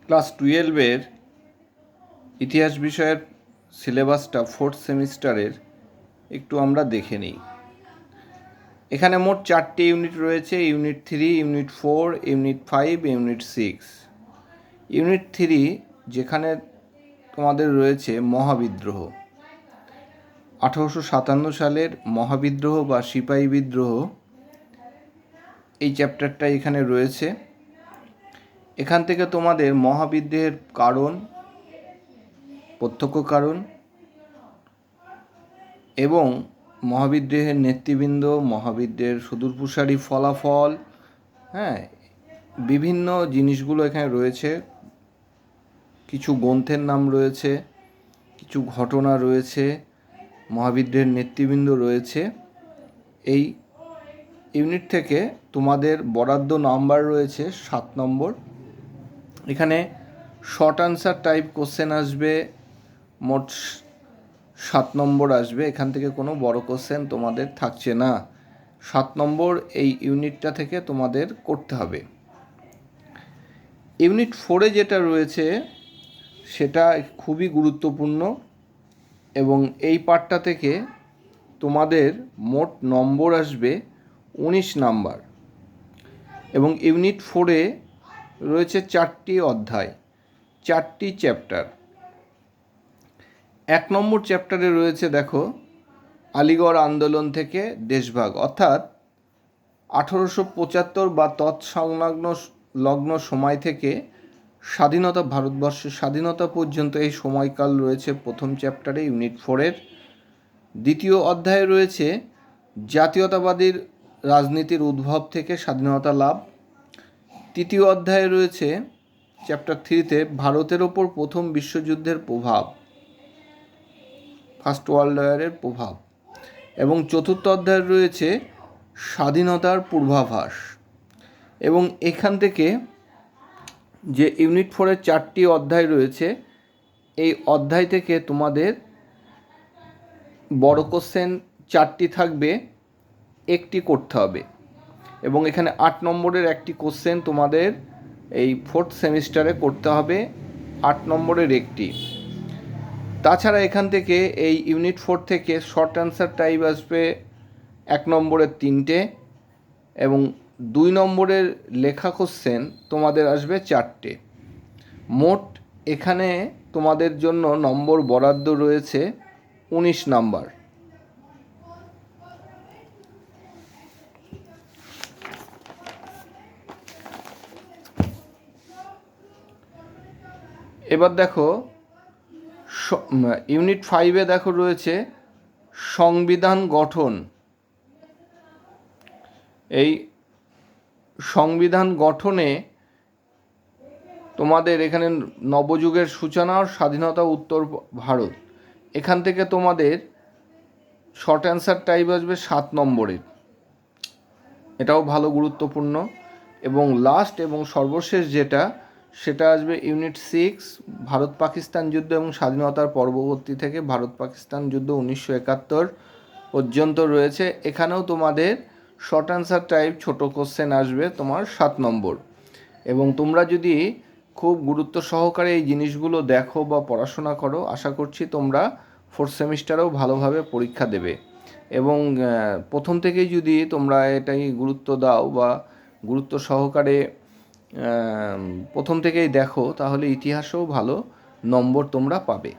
Class 12-এর ইতিহাস বিষয়ের সিলেবাসটা 4th সেমিস্টারের একটু আমরা দেখে নিই। এখানে মোট 4টে ইউনিট রয়েছে, unit 3, unit 4, unit 5, unit 6। Unit 3 যেখানে তোমাদের রয়েছে মহাবিদ্রোহ, 1857 সালের মহাবিদ্রোহ বা সিপাহী বিদ্রোহ, এই চ্যাপ্টারটা এখানে রয়েছে। এখান থেকে তোমাদের মহাবিদ্রোহের কারণ, প্রত্যক্ষ কারণ এবং মহাবিদ্রোহের নেতৃবৃন্দ, মহাবিদ্রোহের সুদূরপ্রসারী ফলাফল, বিভিন্ন জিনিসগুলো এখানে রয়েছে। কিছু গ্রন্থের নাম রয়েছে, কিছু ঘটনা রয়েছে, মহাবিদ্রোহের নেতৃবৃন্দ রয়েছে। এই ইউনিট থেকে তোমাদের বরাদ্দ নাম্বার রয়েছে 7 নম্বর। এখানে শর্ট আনসার টাইপ কোশ্চেন আসবে, মোট 7 নম্বর আসবে। এখান থেকে কোনো বড় কোশ্চেন তোমাদের থাকছে না। 7 নম্বর এই ইউনিটটা থেকে তোমাদের করতে হবে। ইউনিট 4-এ যেটা রয়েছে সেটা খুবই গুরুত্বপূর্ণ এবং এই পার্টটা থেকে তোমাদের মোট নম্বর আসবে 19 নাম্বার। এবং ইউনিট 4-এ রয়েছে 4টি অধ্যায়, 4টি চ্যাপ্টার। 1 নম্বর চ্যাপ্টারে রয়েছে, দেখো, আলিগড় আন্দোলন থেকে দেশভাগ, অর্থাৎ 1875 বা তৎসংলগ্ন সময় থেকে স্বাধীনতা, ভারতবর্ষের স্বাধীনতা পর্যন্ত এই সময়কাল রয়েছে প্রথম চ্যাপ্টারে ইউনিট 4-এর। দ্বিতীয় অধ্যায়ে রয়েছে জাতীয়তাবাদীর রাজনীতির উদ্ভব থেকে স্বাধীনতা লাভ। তৃতীয় অধ্যায়ে রয়েছে চ্যাপ্টার 3-তে ভারতের ওপর প্রথম বিশ্বযুদ্ধের প্রভাব, ফার্স্ট ওয়ার্ল্ড ওয়ারের প্রভাব। এবং চতুর্থ অধ্যায়ে রয়েছে স্বাধীনতার পূর্বাভাস। এবং এখান থেকে যে ইউনিট 4-এর 4টি অধ্যায় রয়েছে, এই অধ্যায় থেকে তোমাদের বড় কোশ্চেন 4টি থাকবে, একটি করতে হবে। এবং এখানে 8 নম্বরের একটি কোশ্চেন তোমাদের এই 4th সেমিস্টারে করতে হবে, 8 নম্বরের একটি। তাছাড়া এখান থেকে এই ইউনিট 4 থেকে শর্ট অ্যান্সার টাইপ আসবে 1 নম্বরের 3টে এবং 2 নম্বরের লেখা কোশ্চেন তোমাদের আসবে 4টে। মোট এখানে তোমাদের জন্য নম্বর বরাদ্দ রয়েছে 19 নাম্বার। এবার দেখো ইউনিট 5-এ দেখো রয়েছে সংবিধান গঠন। এই সংবিধান গঠনে তোমাদের এখানে নবযুগের সূচনা ও স্বাধীনতা উত্তর ভারত, এখান থেকে তোমাদের শর্ট অ্যান্সার টাইপ আসবে 7 নম্বরের, এটাও ভালো গুরুত্বপূর্ণ। এবং লাস্ট এবং সর্বশেষ যেটা, সেটা আসবে ইউনিট 6, ভারত পাকিস্তান যুদ্ধ এবং স্বাধীনতার পরবর্তী থেকে ভারত পাকিস্তান যুদ্ধ 1971 পর্যন্ত রয়েছে। এখানেও তোমাদের শর্ট অ্যান্সার টাইপ ছোট কোশ্চেন আসবে তোমার 7 নম্বর। এবং তোমরা যদি খুব গুরুত্ব সহকারে এই জিনিসগুলো দেখো বা পড়াশোনা করো, আশা করছি তোমরা 4th সেমিস্টারেও ভালোভাবে পরীক্ষা দেবে। এবং প্রথম থেকেই যদি তোমরা এটাই গুরুত্ব দাও বা গুরুত্ব সহকারে প্রথম থেকেই দেখো, তাহলে ইতিহাসেও ভালো নম্বর তোমরা পাবে।